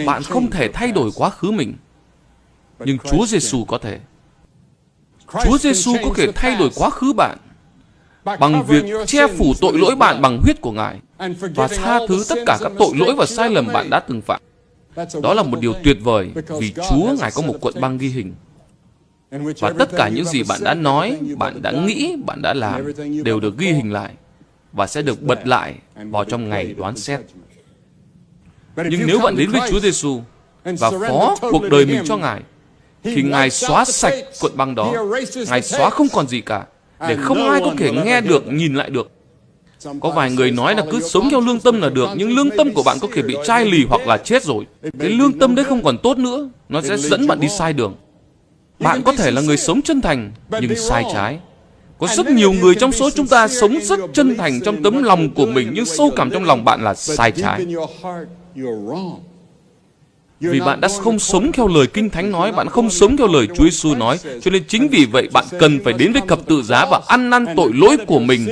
Bạn không thể thay đổi quá khứ mình, nhưng Chúa Giêsu có thể. Chúa Giêsu có thể thay đổi quá khứ bạn bằng việc che phủ tội lỗi bạn bằng huyết của Ngài và tha thứ tất cả các tội lỗi và sai lầm bạn đã từng phạm. Đó là một điều tuyệt vời vì Chúa Ngài có một cuộn băng ghi hình. Và tất cả những gì bạn đã nói, bạn đã nghĩ, bạn đã làm đều được ghi hình lại và sẽ được bật lại vào trong ngày đoán xét. Nhưng nếu bạn đến với Chúa Giêsu và phó cuộc đời mình cho Ngài, thì Ngài xóa sạch cuộn băng đó. Ngài xóa không còn gì cả, để không ai có thể nghe được, nhìn lại được. Có vài người nói là cứ sống theo lương tâm là được, nhưng lương tâm của bạn có thể bị chai lì hoặc là chết rồi. Cái lương tâm đấy không còn tốt nữa, nó sẽ dẫn bạn đi sai đường. Bạn có thể là người sống chân thành, nhưng sai trái. Có rất nhiều người trong số chúng ta sống rất chân thành trong tấm lòng của mình, nhưng sâu cảm trong lòng bạn là sai trái. Vì bạn đã không sống theo lời Kinh Thánh nói, bạn không sống theo lời Chúa Giêsu nói, cho nên chính vì vậy bạn cần phải đến với cặp tự giá và ăn năn tội lỗi của mình,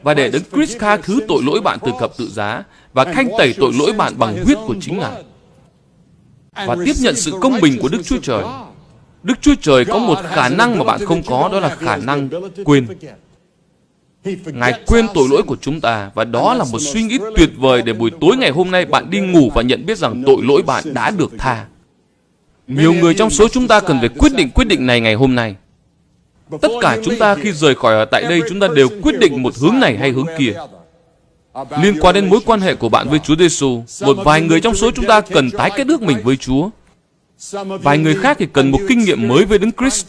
và để Đấng Christ tha thứ tội lỗi bạn từ cặp tự giá và thanh tẩy tội lỗi bạn bằng huyết của chính Ngài, và tiếp nhận sự công bình của Đức Chúa Trời. Đức Chúa Trời có một khả năng mà bạn không có, đó là khả năng quên. Ngài quên tội lỗi của chúng ta, và đó là một suy nghĩ tuyệt vời để buổi tối ngày hôm nay bạn đi ngủ và nhận biết rằng tội lỗi bạn đã được tha. Nhiều người trong số chúng ta cần phải quyết định này ngày hôm nay. Tất cả chúng ta khi rời khỏi ở tại đây, chúng ta đều quyết định một hướng này hay hướng kia. Liên quan đến mối quan hệ của bạn với Chúa Giêsu, một vài người trong số chúng ta cần tái kết ước mình với Chúa. Vài người khác thì cần một kinh nghiệm mới với Đấng Christ.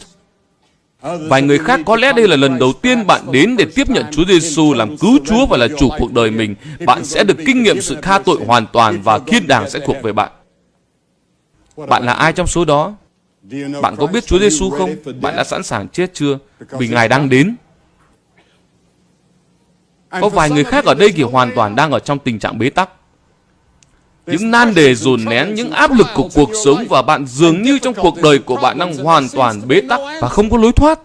Vài người khác có lẽ đây là lần đầu tiên bạn đến để tiếp nhận Chúa Giêsu làm cứu Chúa và là chủ cuộc đời mình. Bạn sẽ được kinh nghiệm sự tha tội hoàn toàn và thiên đàng sẽ thuộc về bạn. Bạn là ai trong số đó? Bạn có biết Chúa Giêsu không? Bạn đã sẵn sàng chết chưa? Vì Ngài đang đến. Có vài người khác ở đây thì hoàn toàn đang ở trong tình trạng bế tắc. Những nan đề dồn nén, những áp lực của cuộc sống, và bạn dường như trong cuộc đời của bạn đang hoàn toàn bế tắc và không có lối thoát.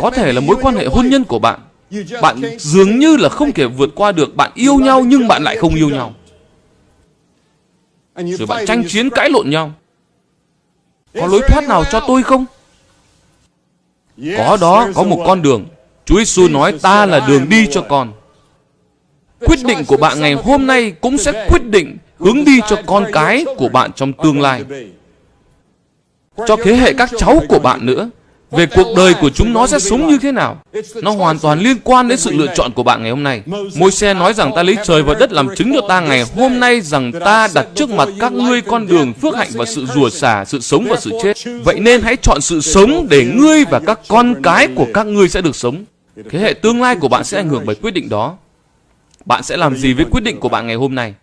Có thể là mối quan hệ hôn nhân của bạn. Bạn dường như là không thể vượt qua được. Bạn yêu nhau nhưng bạn lại không yêu nhau. Rồi bạn tranh chiến cãi lộn nhau. Có lối thoát nào cho tôi không? Có đó, có một con đường. Chúa Giêsu nói ta là đường đi cho con. Quyết định của bạn ngày hôm nay cũng sẽ quyết định hướng đi cho con cái của bạn trong tương lai, cho thế hệ các cháu của bạn nữa. Về cuộc đời của chúng nó sẽ sống như thế nào, nó hoàn toàn liên quan đến sự lựa chọn của bạn ngày hôm nay. Môi-se nói rằng ta lấy trời và đất làm chứng cho ta ngày hôm nay rằng ta đặt trước mặt các ngươi con đường phước hạnh và sự rủa xả, sự sống và sự chết. Vậy nên hãy chọn sự sống để ngươi và các con cái của các ngươi sẽ được sống. Thế hệ tương lai của bạn sẽ ảnh hưởng bởi quyết định đó. Bạn sẽ làm gì với quyết định của bạn ngày hôm nay?